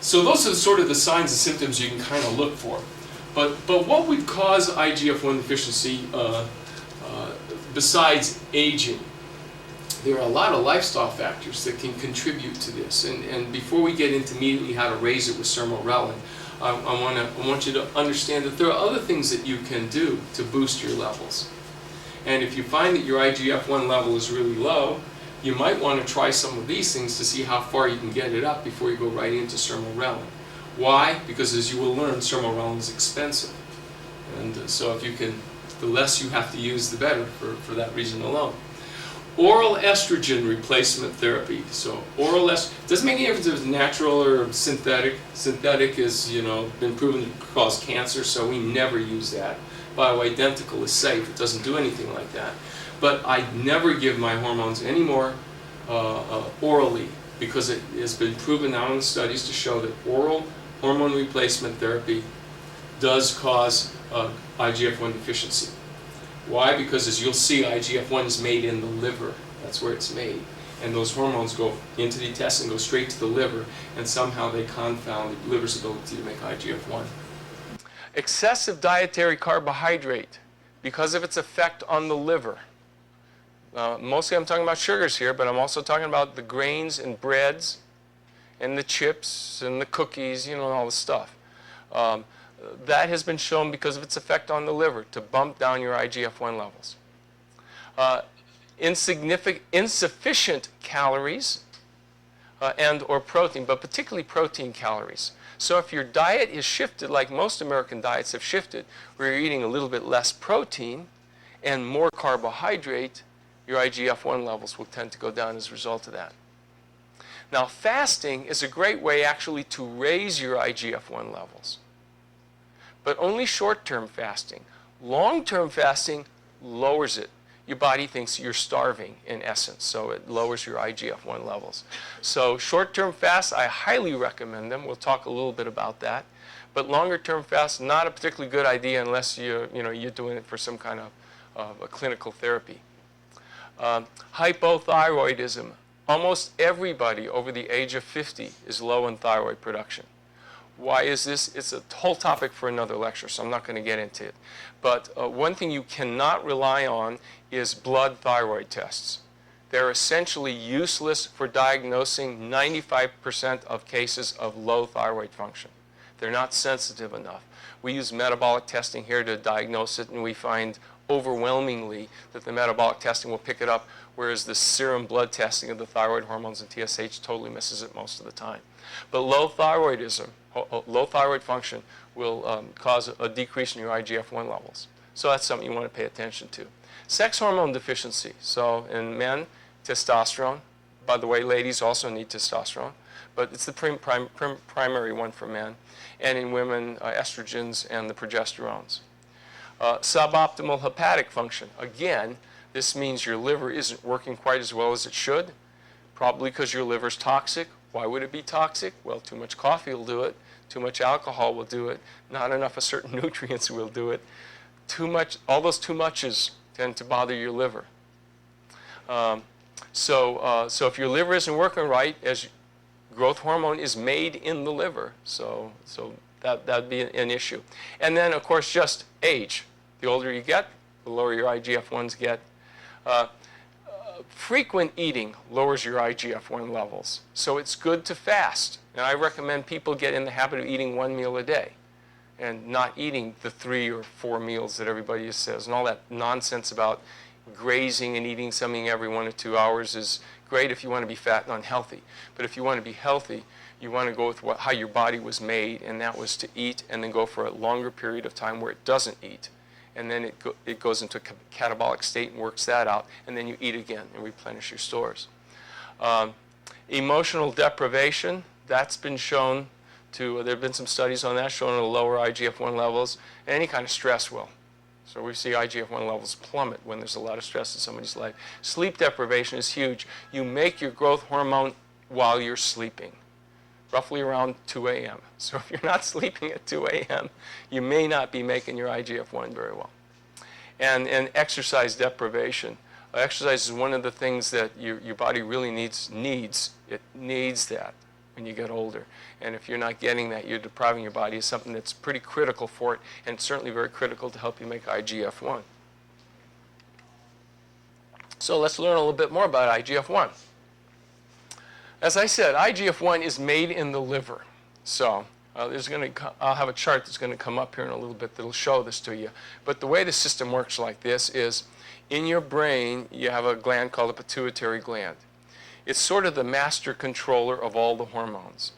So those are sort of the signs and symptoms you can kind of look for. But what would cause IGF-1 deficiency besides aging? There are a lot of lifestyle factors that can contribute to this. And before we get into immediately how to raise it with Sermorelin, I want you to understand that there are other things that you can do to boost your levels. And if you find that your IGF-1 level is really low, you might want to try some of these things to see how far you can get it up before you go right into Sermorelin. Why? Because as you will learn, Sermorelin is expensive. And so if you can, the less you have to use, the better for that reason alone. Oral estrogen replacement therapy. So oral estrogen, doesn't make any difference if it's natural or synthetic. Synthetic is, been proven to cause cancer, so we never use that. Bioidentical is safe, it doesn't do anything like that. But I never give my hormones anymore orally, because it has been proven now in studies to show that oral hormone replacement therapy does cause IGF-1 deficiency. Why? Because as you'll see, IGF-1 is made in the liver. That's where it's made. And those hormones go into the intestine, go straight to the liver, and somehow they confound the liver's ability to make IGF-1. Excessive dietary carbohydrate, because of its effect on the liver. Mostly I'm talking about sugars here, but I'm also talking about the grains and breads and the chips and the cookies, and all the stuff. That has been shown because of its effect on the liver to bump down your IGF-1 levels. Insufficient calories and or protein, but particularly protein calories. So if your diet is shifted, like most American diets have shifted, where you're eating a little bit less protein and more carbohydrate, your IGF-1 levels will tend to go down as a result of that. Now, fasting is a great way actually to raise your IGF-1 levels, but only short-term fasting. Long-term fasting lowers it. Your body thinks you're starving, in essence, so it lowers your IGF-1 levels. So short-term fasts, I highly recommend them. We'll talk a little bit about that. But longer-term fasts, not a particularly good idea unless you're doing it for some kind of a clinical therapy. Hypothyroidism. Almost everybody over the age of 50 is low in thyroid production. Why is this? It's a whole topic for another lecture, so I'm not going to get into it. But one thing you cannot rely on is blood thyroid tests. They're essentially useless for diagnosing 95% of cases of low thyroid function. They're not sensitive enough. We use metabolic testing here to diagnose it, and we find overwhelmingly that the metabolic testing will pick it up, whereas the serum blood testing of the thyroid hormones and TSH totally misses it most of the time. But low thyroidism, low thyroid function will cause a decrease in your IGF-1 levels. So that's something you want to pay attention to. Sex hormone deficiency. So in men, testosterone. By the way, ladies also need testosterone, but it's the primary one for men. And in women, estrogens and the progesterones. Suboptimal hepatic function. Again, this means your liver isn't working quite as well as it should, probably because your liver's toxic. Why would it be toxic? Well, too much coffee will do it. Too much alcohol will do it. Not enough of certain nutrients will do it. Too much, all those too muches tend to bother your liver. So if your liver isn't working right, as growth hormone is made in the liver, so that'd be an issue. And then, of course, just age. The older you get, the lower your IGF-1s get. Frequent eating lowers your IGF-1 levels, so it's good to fast. And I recommend people get in the habit of eating one meal a day and not eating the 3 or 4 meals that everybody says. And all that nonsense about grazing and eating something every 1 or 2 hours is great if you want to be fat and unhealthy. But if you want to be healthy, you want to go with how your body was made, and that was to eat and then go for a longer period of time where it doesn't eat. And then it goes into a catabolic state and works that out, and then you eat again and replenish your stores. Emotional deprivation, that's been shown to, there have been some studies on that showing to lower IGF-1 levels, and any kind of stress will. So we see IGF-1 levels plummet when there's a lot of stress in somebody's life. Sleep deprivation is huge. You make your growth hormone while you're sleeping, roughly around 2 a.m. So if you're not sleeping at 2 a.m., you may not be making your IGF-1 very well. And exercise deprivation. Exercise is one of the things that your body really needs. It needs that. when you get older. And if you're not getting that, you're depriving your body of something that's pretty critical for it, and it's certainly very critical to help you make IGF-1. So let's learn a little bit more about IGF-1. As I said, IGF-1 is made in the liver. So I'll have a chart that's going to come up here in a little bit that'll show this to you. But the way the system works like this is, in your brain, you have a gland called the pituitary gland. It's sort of the master controller of all the hormones.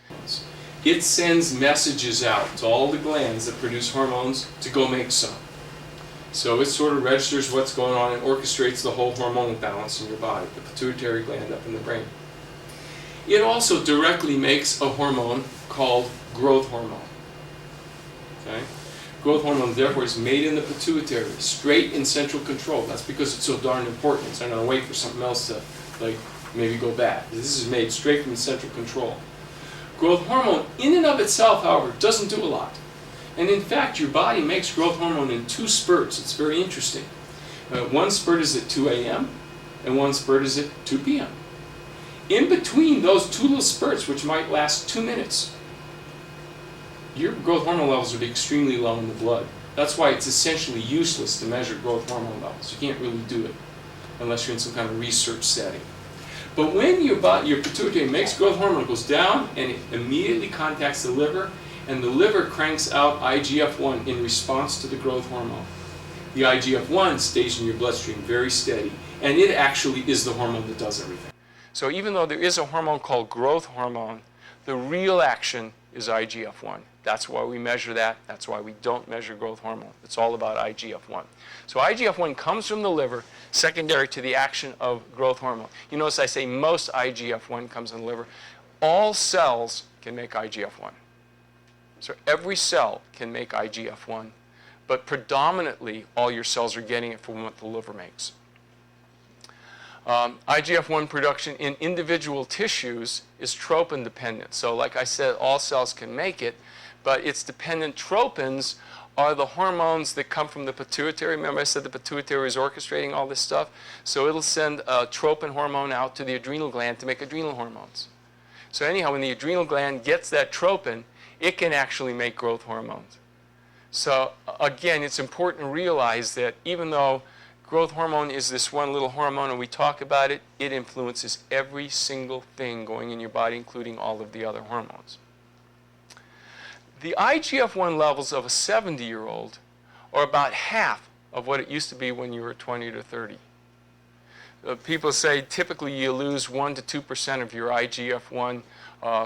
It sends messages out to all the glands that produce hormones to go make some. So it sort of registers what's going on and orchestrates the whole hormonal balance in your body, the pituitary gland up in the brain. It also directly makes a hormone called growth hormone. Okay? Growth hormone, therefore, is made in the pituitary, straight in central control. That's because it's so darn important. It's not going to wait for something else to, like, maybe go bad. This is made straight from central control. Growth hormone, in and of itself, however, doesn't do a lot. And in fact, your body makes growth hormone in 2 spurts. It's very interesting. One spurt is at 2 a.m. and one spurt is at 2 p.m. In between those 2 little spurts, which might last 2 minutes, your growth hormone levels would be extremely low in the blood. That's why it's essentially useless to measure growth hormone levels. You can't really do it unless you're in some kind of research setting. But when your pituitary makes growth hormone, it goes down and it immediately contacts the liver, and the liver cranks out IGF-1 in response to the growth hormone. The IGF-1 stays in your bloodstream very steady, and it actually is the hormone that does everything. So even though there is a hormone called growth hormone, the real action is IGF-1. That's why we measure that. That's why we don't measure growth hormone. It's all about IGF-1. So IGF-1 comes from the liver, secondary to the action of growth hormone. You notice I say most IGF-1 comes in the liver. All cells can make IGF-1. So every cell can make IGF-1, but predominantly all your cells are getting it from what the liver makes. IGF-1 production in individual tissues is tropin dependent. So like I said, all cells can make it, but its dependent tropins are the hormones that come from the pituitary. Remember I said the pituitary is orchestrating all this stuff? So it'll send a tropin hormone out to the adrenal gland to make adrenal hormones. So anyhow, when the adrenal gland gets that tropin, it can actually make growth hormones. So again, it's important to realize that even though growth hormone is this one little hormone and we talk about it, it influences every single thing going in your body, including all of the other hormones. The IGF-1 levels of a 70-year-old are about half of what it used to be when you were 20 to 30. People say typically you lose 1 to 2% of your IGF-1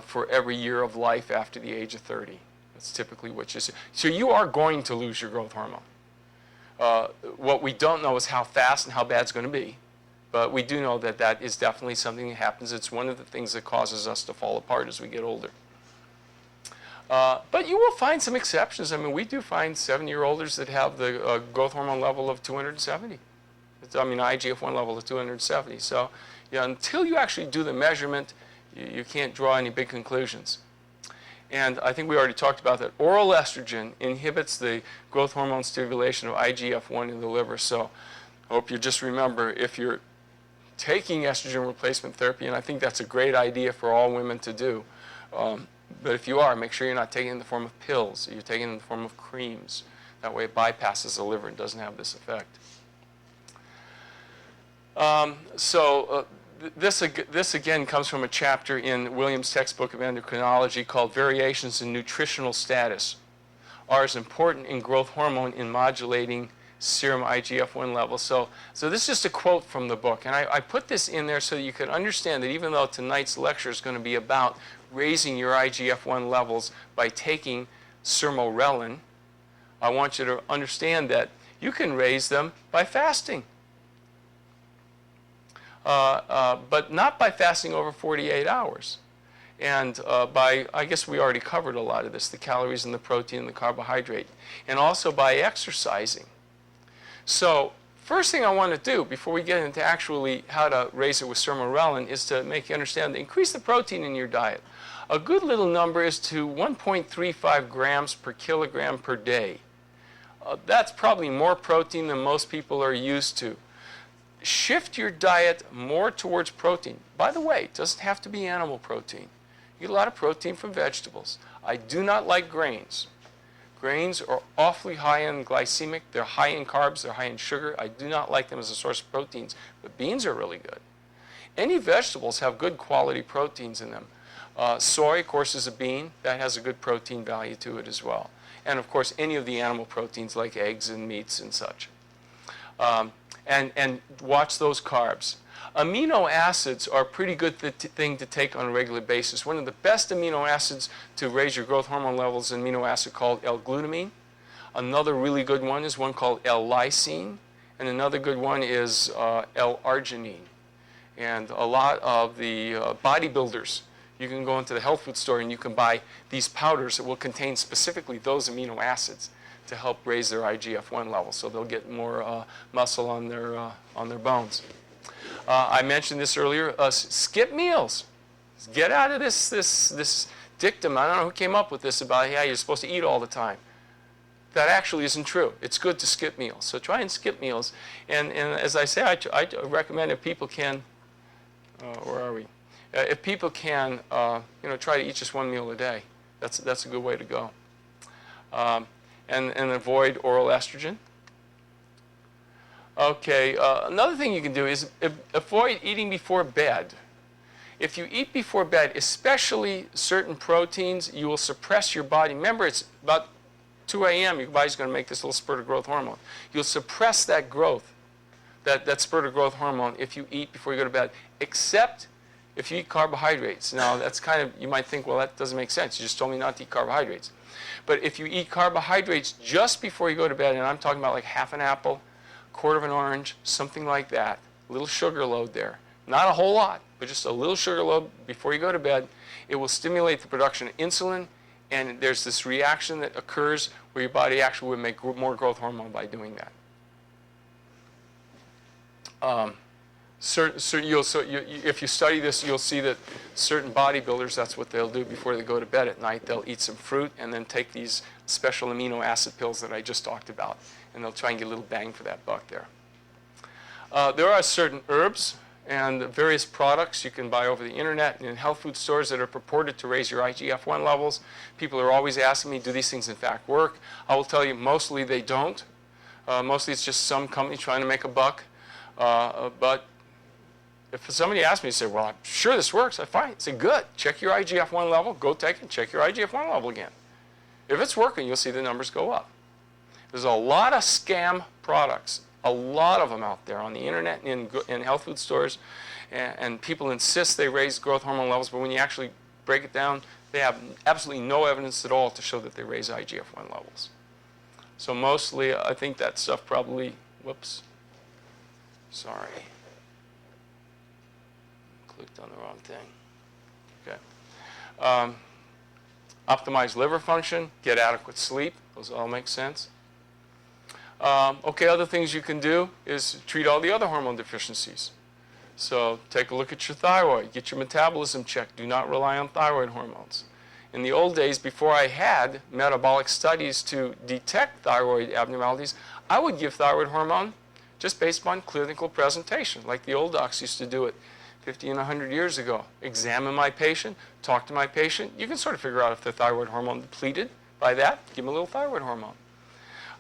for every year of life after the age of 30. That's typically what you see. So you are going to lose your growth hormone. What we don't know is how fast and how bad it's going to be. But we do know that that is definitely something that happens. It's one of the things that causes us to fall apart as we get older. But you will find some exceptions. I mean, we do find 70-year-olds that have the growth hormone level of 270. I mean, IGF-1 level of 270. So yeah, until you actually do the measurement, you can't draw any big conclusions. And I think we already talked about that. Oral estrogen inhibits the growth hormone stimulation of IGF-1 in the liver. So I hope you just remember, if you're taking estrogen replacement therapy, and I think that's a great idea for all women to do, but if you are, make sure you're not taking it in the form of pills. You're taking it in the form of creams. That way it bypasses the liver and doesn't have this effect. This again comes from a chapter in Williams' textbook of endocrinology called Variations in Nutritional Status are as important in growth hormone in modulating serum IGF-1 levels. So this is just a quote from the book. And I put this in there so that you can understand that even though tonight's lecture is going to be about raising your IGF-1 levels by taking Sermorelin, I want you to understand that you can raise them by fasting. But not by fasting over 48 hours. And I guess we already covered a lot of this, the calories and the protein and the carbohydrate. And also by exercising. So first thing I want to do before we get into actually how to raise it with Sermorelin is to make you understand that increase the protein in your diet. A good little number is to 1.35 grams per kilogram per day. That's probably more protein than most people are used to. Shift your diet more towards protein. By the way, it doesn't have to be animal protein. You get a lot of protein from vegetables. I do not like grains. Grains are awfully high in glycemic. They're high in carbs. They're high in sugar. I do not like them as a source of proteins. But beans are really good. Any vegetables have good quality proteins in them. Soy, of course, is a bean. That has a good protein value to it as well. And, of course, any of the animal proteins like eggs and meats and such. And watch those carbs. Amino acids are a pretty good thing to take on a regular basis. One of the best amino acids to raise your growth hormone levels is an amino acid called L-glutamine. Another really good one is one called L-lysine. And another good one is L-arginine. And a lot of the bodybuilders, you can go into the health food store and you can buy these powders that will contain specifically those amino acids to help raise their IGF-1 levels, so they'll get more muscle on their bones. I mentioned this earlier. Skip meals. Get out of this dictum. I don't know who came up with this about, yeah, you're supposed to eat all the time. That actually isn't true. It's good to skip meals. So try and skip meals. And as I say, I recommend if people can, where are we? If people can, try to eat just one meal a day. That's a good way to go. And avoid oral estrogen. Okay, another thing you can do is avoid eating before bed. If you eat before bed, especially certain proteins, you will suppress your body. Remember, it's about 2 a.m. Your body's going to make this little spurt of growth hormone. You'll suppress that growth, that spurt of growth hormone, if you eat before you go to bed, except if you eat carbohydrates. Now, that's kind of, you might think, well, that doesn't make sense. You just told me not to eat carbohydrates. But if you eat carbohydrates just before you go to bed, and I'm talking about like half an apple, quarter of an orange, something like that, a little sugar load there. Not a whole lot, but just a little sugar load before you go to bed. It will stimulate the production of insulin, and there's this reaction that occurs where your body actually would make more growth hormone by doing that. If you study this, you'll see that certain bodybuilders, that's what they'll do before they go to bed at night. They'll eat some fruit and then take these special amino acid pills that I just talked about. And they'll try and get a little bang for that buck there. There are certain herbs and various products you can buy over the internet and in health food stores that are purported to raise your IGF-1 levels. People are always asking me, do these things in fact work? I will tell you, mostly they don't. Mostly it's just some company trying to make a buck. But if somebody asks me, say, well, I'm sure this works, I fine. I say, good. Check your IGF-1 level. Go take it and check your IGF-1 level again. If it's working, you'll see the numbers go up. There's a lot of scam products, a lot of them out there on the internet and in health food stores, and people insist they raise growth hormone levels, but when you actually break it down, they have absolutely no evidence at all to show that they raise IGF-1 levels. So mostly, I think that stuff probably, whoops, sorry. Clicked on the wrong thing. Okay. Optimize liver function, get adequate sleep. Those all make sense. Okay, other things you can do is treat all the other hormone deficiencies. So take a look at your thyroid, get your metabolism checked. Do not rely on thyroid hormones. In the old days, before I had metabolic studies to detect thyroid abnormalities, I would give thyroid hormone just based on clinical presentation, like the old docs used to do it 50 and 100 years ago. Examine my patient, talk to my patient. You can sort of figure out if the thyroid hormone depleted by that. Give them a little thyroid hormone.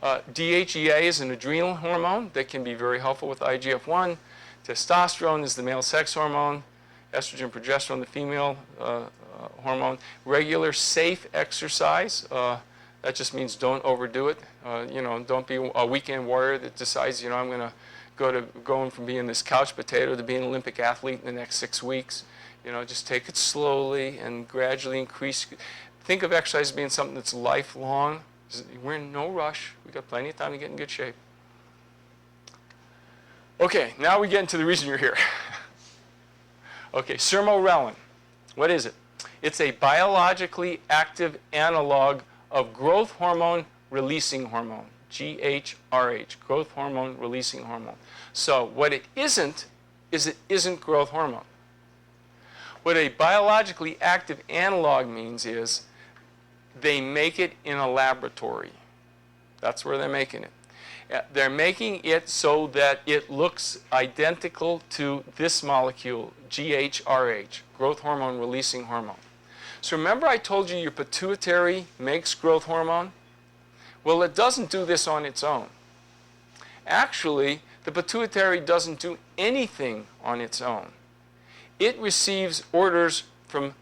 DHEA is an adrenal hormone that can be very helpful with IGF-1. Testosterone is the male sex hormone. Estrogen, progesterone, the female hormone. Regular, safe exercise. That just means don't overdo it. Don't be a weekend warrior that decides, I'm going to going from being this couch potato to being an Olympic athlete in the next 6 weeks. Just take it slowly and gradually increase. Think of exercise as being something that's lifelong. We're in no rush. We've got plenty of time to get in good shape. Okay, now we get into the reason you're here. Okay, Sermorelin. What is it? It's a biologically active analog of growth hormone releasing hormone, GHRH, growth hormone releasing hormone. So what it isn't is it isn't growth hormone. What a biologically active analog means is they make it in a laboratory. That's where they're making it. They're making it so that it looks identical to this molecule, GHRH, growth hormone releasing hormone. So remember I told you your pituitary makes growth hormone? Well, it doesn't do this on its own. Actually, the pituitary doesn't do anything on its own. It receives orders from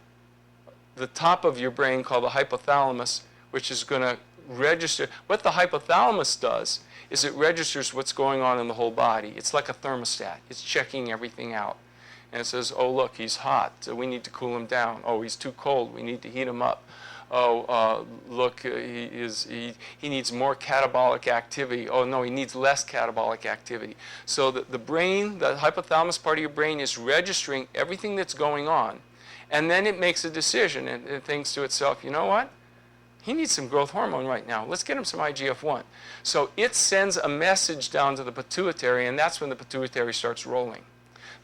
the top of your brain called the hypothalamus, which is going to register. What the hypothalamus does is it registers what's going on in the whole body. It's like a thermostat. It's checking everything out. And it says, oh, look, he's hot, so we need to cool him down. Oh, he's too cold, we need to heat him up. Oh, look, he needs more catabolic activity. Oh, no, he needs less catabolic activity. So the brain, the hypothalamus part of your brain is registering everything that's going on. And then it makes a decision and it thinks to itself, you know what? He needs some growth hormone right now. Let's get him some IGF-1. So it sends a message down to the pituitary, and that's when the pituitary starts rolling.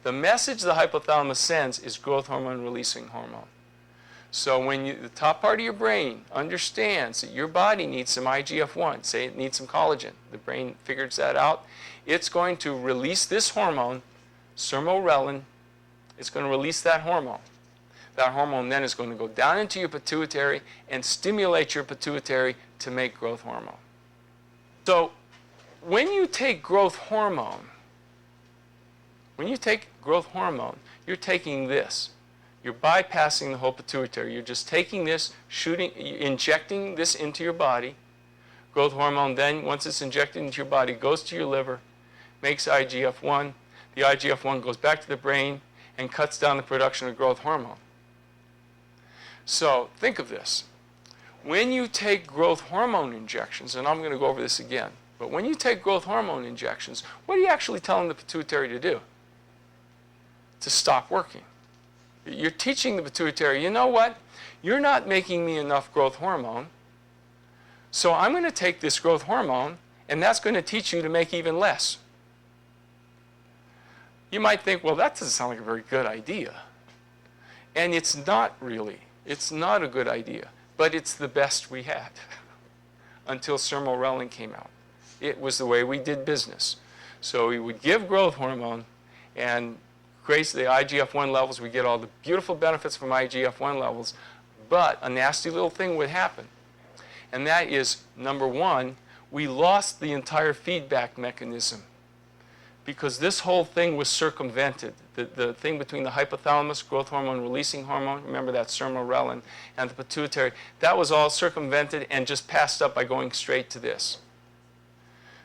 The message the hypothalamus sends is growth hormone releasing hormone. So when the top part of your brain understands that your body needs some IGF-1, say it needs some collagen, the brain figures that out, it's going to release this hormone, Sermorelin. It's going to release that hormone. That hormone then is going to go down into your pituitary and stimulate your pituitary to make growth hormone. So when you take growth hormone, you're taking this. You're bypassing the whole pituitary. You're just taking this, injecting this into your body. Growth hormone then, once it's injected into your body, goes to your liver, makes IGF-1. The IGF-1 goes back to the brain and cuts down the production of growth hormone. So think of this. When you take growth hormone injections, and I'm going to go over this again, but when you take growth hormone injections, what are you actually telling the pituitary to do? To stop working. You're teaching the pituitary, you know what? You're not making me enough growth hormone, so I'm going to take this growth hormone, and that's going to teach you to make even less. You might think, well, that doesn't sound like a very good idea. And it's not really. It's not a good idea, but it's the best we had until Sermorelin came out. It was the way we did business. So we would give growth hormone and increase the IGF-1 levels. We get all the beautiful benefits from IGF-1 levels, but a nasty little thing would happen. And that is, number one, we lost the entire feedback mechanism because this whole thing was circumvented. The thing between the hypothalamus, growth hormone releasing hormone, remember that Sermorelin, and the pituitary, that was all circumvented and just passed up by going straight to this.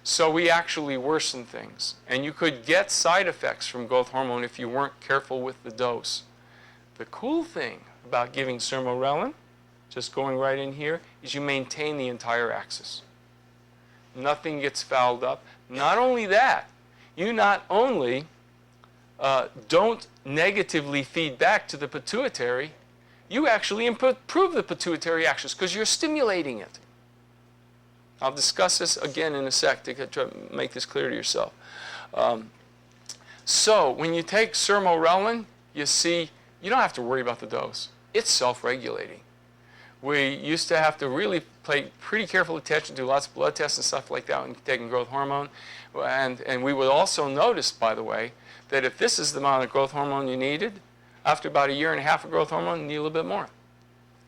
So we actually worsen things. And you could get side effects from growth hormone if you weren't careful with the dose. The cool thing about giving Sermorelin, just going right in here, is you maintain the entire axis. Nothing gets fouled up. Not only that, you not only don't negatively feed back to the pituitary, you actually improve the pituitary axis because you're stimulating it. I'll discuss this again in a sec to try to make this clear to yourself. So when you take Sermorelin, you see, you don't have to worry about the dose. It's self-regulating. We used to have to really pay pretty careful attention to lots of blood tests and stuff like that when taking growth hormone. And we would also notice, by the way, that if this is the amount of growth hormone you needed, after about 1.5 years of growth hormone, you need a little bit more.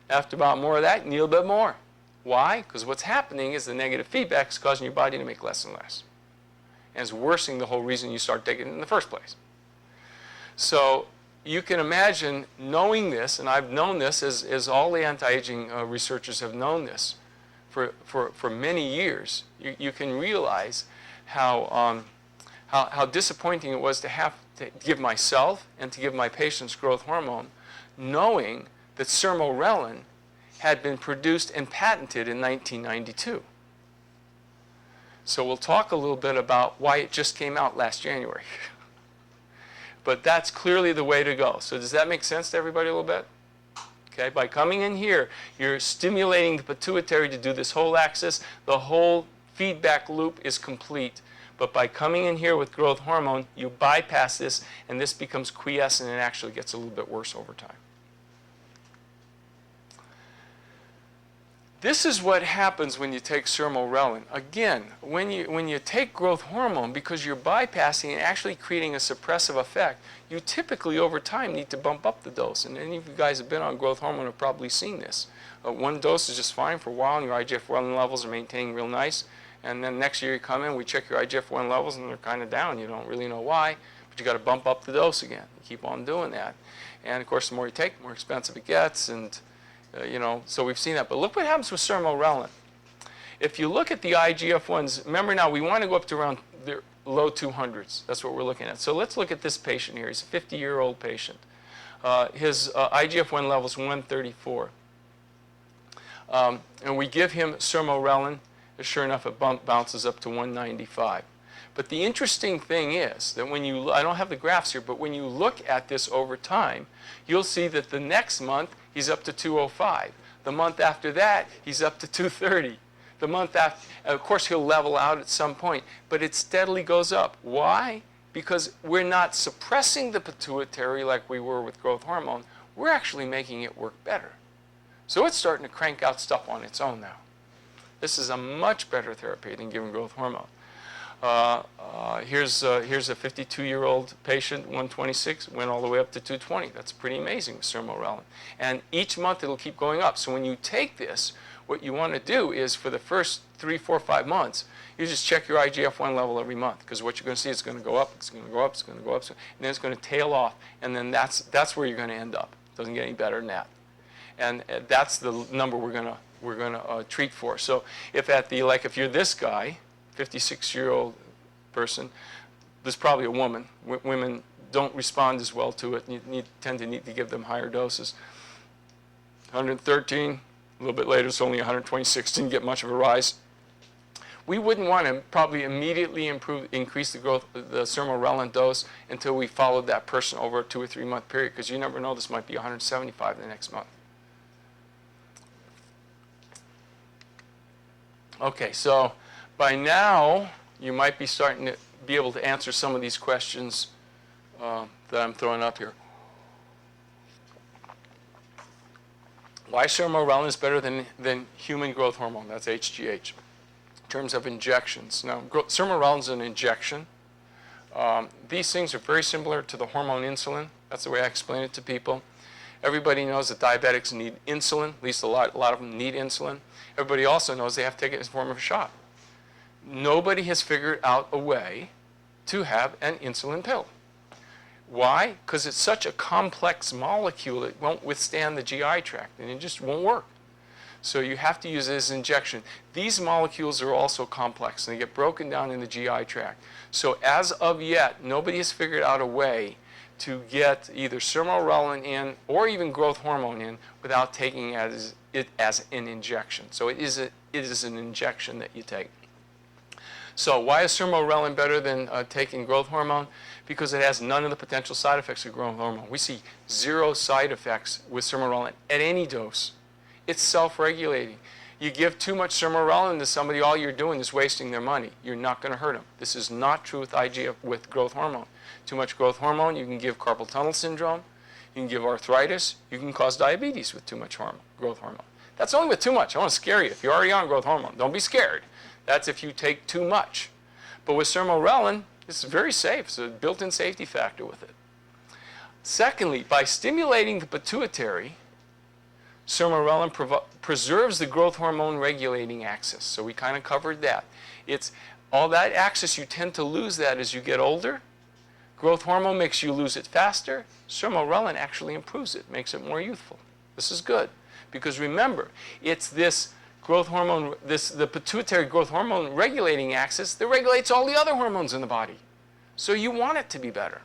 After about more of that, you need a little bit more. Why? Because what's happening is the negative feedback is causing your body to make less and less. And it's worsening the whole reason you start taking it in the first place. So you can imagine knowing this, and I've known this as all the anti-aging researchers have known this for many years. You can realize how disappointing it was to have to give myself and to give my patients growth hormone, knowing that Sermorelin had been produced and patented in 1992. So we'll talk a little bit about why it just came out last January. But that's clearly the way to go. So does that make sense to everybody a little bit? Okay, by coming in here, you're stimulating the pituitary to do this whole axis. The whole feedback loop is complete. But by coming in here with growth hormone, you bypass this, and this becomes quiescent and actually gets a little bit worse over time. This is what happens when you take Sermorelin. Again, when you take growth hormone, because you're bypassing and actually creating a suppressive effect, you typically over time need to bump up the dose. And any of you guys who have been on growth hormone have probably seen this. One dose is just fine for a while and your IGF-1 levels are maintaining real nice. And then next year you come in, we check your IGF-1 levels and they're kind of down. You don't really know why, but you got to bump up the dose again. You keep on doing that. And of course, the more you take, the more expensive it gets. And so we've seen that. But look what happens with Sermorelin. If you look at the IGF-1s, remember now, we want to go up to around the low 200s. That's what we're looking at. So let's look at this patient here. He's a 50-year-old patient. His IGF-1 level is 134. And we give him Sermorelin. Sure enough, it bounces up to 195. But the interesting thing is that when you, I don't have the graphs here, but when you look at this over time, you'll see that the next month, he's up to 205. The month after that, he's up to 230. The month after, of course, he'll level out at some point, but it steadily goes up. Why? Because we're not suppressing the pituitary like we were with growth hormone. We're actually making it work better. So it's starting to crank out stuff on its own now. This is a much better therapy than giving growth hormone. Here's a 52-year-old patient, 126, went all the way up to 220. That's pretty amazing with Sermorelin. And each month it'll keep going up. So when you take this, what you want to do is for the first 3, 4, 5 months, you just check your IGF-1 level every month. Because what you're going to see is it's going to go up, it's going to go up, it's going to go up, and then it's going to tail off. And then that's where you're going to end up. It doesn't get any better than that. And that's the number we're going to treat for. So if if you're this guy, 56-year-old person, there's probably a woman. Women don't respond as well to it. You tend to need to give them higher doses. 113, a little bit later, it's only 126. Didn't get much of a rise. We wouldn't want to probably immediately increase the Sermorelin dose until we followed that person over a 2 or 3 month period, because you never know, this might be 175 the next month. Okay, so by now, you might be starting to be able to answer some of these questions that I'm throwing up here. Why Sermorelin is better than human growth hormone? That's HGH. In terms of injections. Now, Sermorelin is an injection. These things are very similar to the hormone insulin. That's the way I explain it to people. Everybody knows that diabetics need insulin. At least a lot of them need insulin. Everybody also knows they have to take it in the form of a shot. Nobody has figured out a way to have an insulin pill. Why? Because it's such a complex molecule, it won't withstand the GI tract, and it just won't work. So you have to use it as an injection. These molecules are also complex, and they get broken down in the GI tract. So as of yet, nobody has figured out a way to get either Sermorelin in or even growth hormone in without taking it as an injection. So it is an injection that you take. So why is Sermorelin better than taking growth hormone? Because it has none of the potential side effects of growth hormone. We see 0 side effects with Sermorelin at any dose. It's self-regulating. You give too much Sermorelin to somebody, all you're doing is wasting their money. You're not going to hurt them. This is not true with growth hormone. Too much growth hormone, you can give carpal tunnel syndrome, you can give arthritis, you can cause diabetes with too much growth hormone. That's only with too much. I want to scare you. If you're already on growth hormone, don't be scared. That's if you take too much. But with Sermorelin, it's very safe. It's a built-in safety factor with it. Secondly, by stimulating the pituitary, Sermorelin preserves the growth hormone regulating axis. So we kind of covered that. It's all that axis, you tend to lose that as you get older. Growth hormone makes you lose it faster. Sermorelin actually improves it, makes it more youthful. This is good. Because remember, it's this growth hormone, the pituitary growth hormone regulating axis that regulates all the other hormones in the body. So you want it to be better.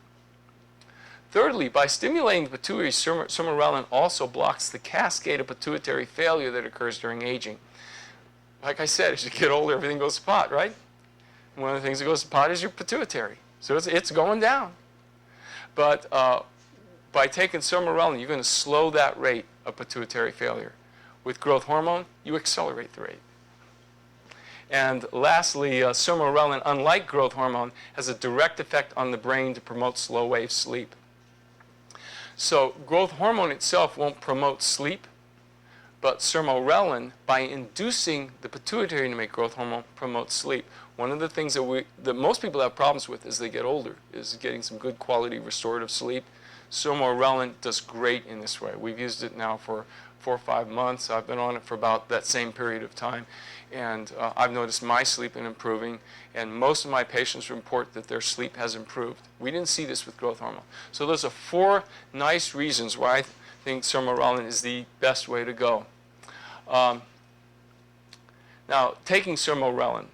Thirdly, by stimulating the pituitary, Sermorelin also blocks the cascade of pituitary failure that occurs during aging. Like I said, as you get older, everything goes to pot, right? One of the things that goes to pot is your pituitary. So it's going down. But by taking Sermorelin, you're going to slow that rate of pituitary failure. With growth hormone, you accelerate the rate. And lastly, Sermorelin, unlike growth hormone, has a direct effect on the brain to promote slow-wave sleep. So growth hormone itself won't promote sleep. But sermorelin, by inducing the pituitary to make growth hormone, promotes sleep. One of the things that most people have problems with as they get older is getting some good quality restorative sleep. Sermorelin does great in this way. We've used it now for 4 or 5 months. I've been on it for about that same period of time, and I've noticed my sleep improving, and most of my patients report that their sleep has improved. We didn't see this with growth hormone. So those are 4 nice reasons why I think sermorelin is the best way to go. Now, taking sermorelin,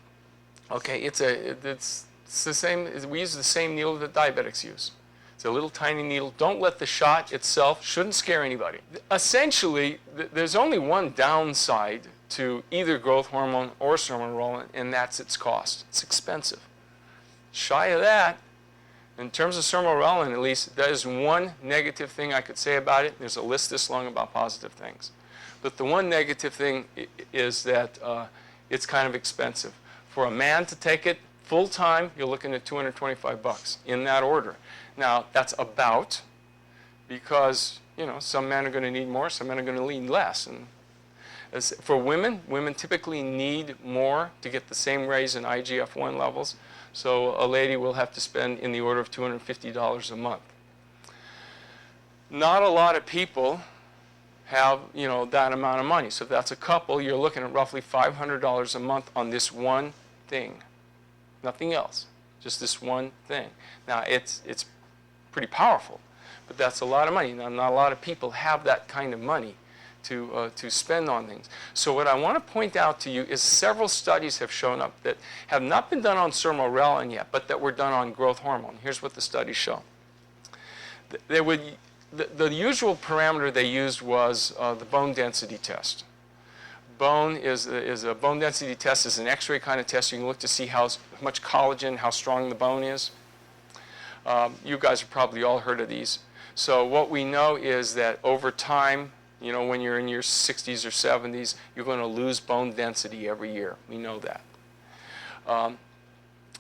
okay, it's the same. We use the same needle that diabetics use. It's a little tiny needle. Don't let the shot itself, shouldn't scare anybody. Essentially, there's only one downside to either growth hormone or sermorelin, and that's its cost. It's expensive. Shy of that, in terms of sermorelin at least, that is one negative thing I could say about it. There's a list this long about positive things. But the one negative thing is that it's kind of expensive. For a man to take it full time, you're looking at $225 in that order. Now, that's about, because, you know, some men are going to need more, some men are going to need less. And for women, women typically need more to get the same raise in IGF-1 levels. So a lady will have to spend in the order of $250 a month. Not a lot of people have, you know, that amount of money. So if that's a couple, you're looking at roughly $500 a month on this one thing. Nothing else, just this one thing. Now, it's pretty powerful, but that's a lot of money. Now, not a lot of people have that kind of money to spend on things. So what I want to point out to you is several studies have shown up that have not been done on sermorelin yet, but that were done on growth hormone. Here's what the studies show. The usual parameter they used was the bone density test. Bone is a bone density test is an X-ray kind of test. You can look to see how much collagen, how strong the bone is. You guys have probably all heard of these. So what we know is that over time, you know, when you're in your 60s or 70s, you're going to lose bone density every year. We know that.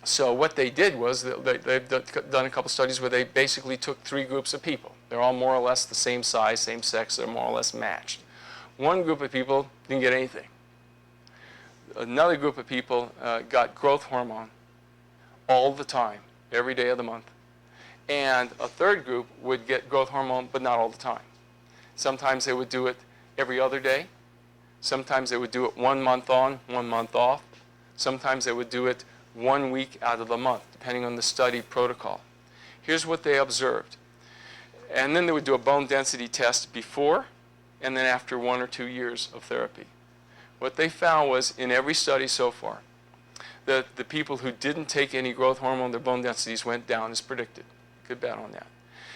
So what they did was they've done a couple studies where they basically took 3 groups of people. They're all more or less the same size, same sex. They're more or less matched. One group of people didn't get anything. Another group of people got growth hormone all the time, every day of the month. And a third group would get growth hormone, but not all the time. Sometimes they would do it every other day. Sometimes they would do it 1 month on, 1 month off. Sometimes they would do it 1 week out of the month, depending on the study protocol. Here's what they observed. And then they would do a bone density test before and then after 1 or 2 years of therapy. What they found was, in every study so far, that the people who didn't take any growth hormone, their bone densities went down as predicted. Good bet on that.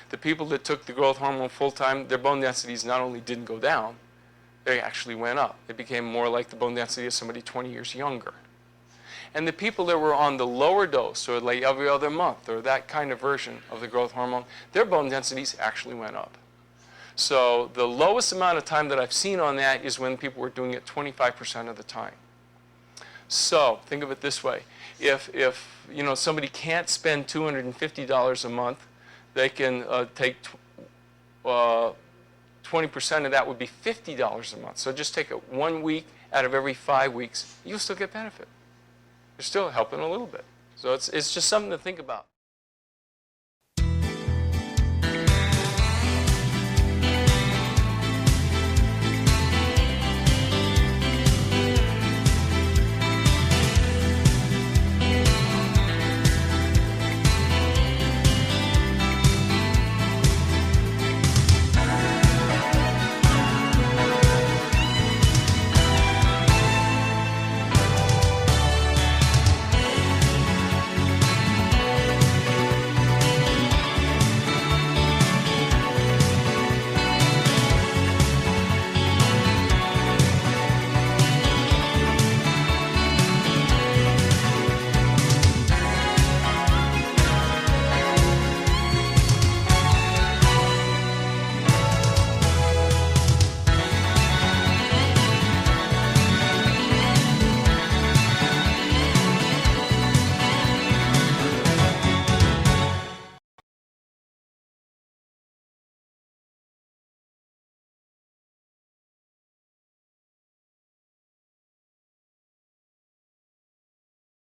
The people that took the growth hormone full-time, their bone densities not only didn't go down, they actually went up. It became more like the bone density of somebody 20 years younger. And the people that were on the lower dose, or like every other month, or that kind of version of the growth hormone, their bone densities actually went up. So the lowest amount of time that I've seen on that is when people were doing it 25% of the time. So think of it this way. If you know, somebody can't spend $250 a month, they can take 20% of that would be $50 a month. So just take it 1 week out of every 5 weeks, you'll still get benefit. You're still helping a little bit. So it's just something to think about.